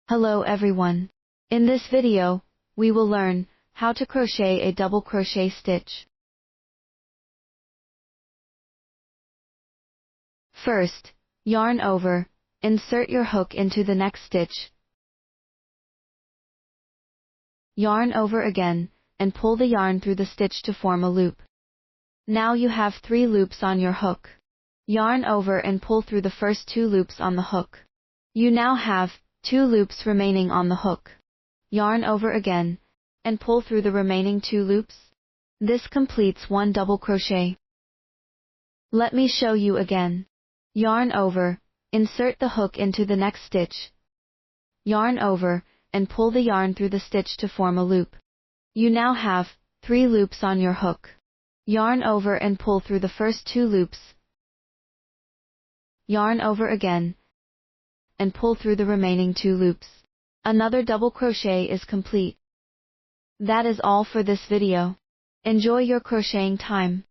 Hello everyone. In this video, we will learn how to crochet a double crochet stitch. First, yarn over, insert your hook into the next stitch. Yarn over again, and pull the yarn through the stitch to form a loop. Now you have 3 loops on your hook. Yarn over and pull through the first 2 loops on the hook. You now have 2 loops remaining on the hook. Yarn over again, and pull through the remaining 2 loops. This completes 1 double crochet. Let me show you again. Yarn over, insert the hook into the next stitch. Yarn over, and pull the yarn through the stitch to form a loop. You now have 3 loops on your hook. Yarn over and pull through the first 2 loops. Yarn over again, and pull through the remaining 2 loops. Another double crochet is complete. That is all for this video. Enjoy your crocheting time.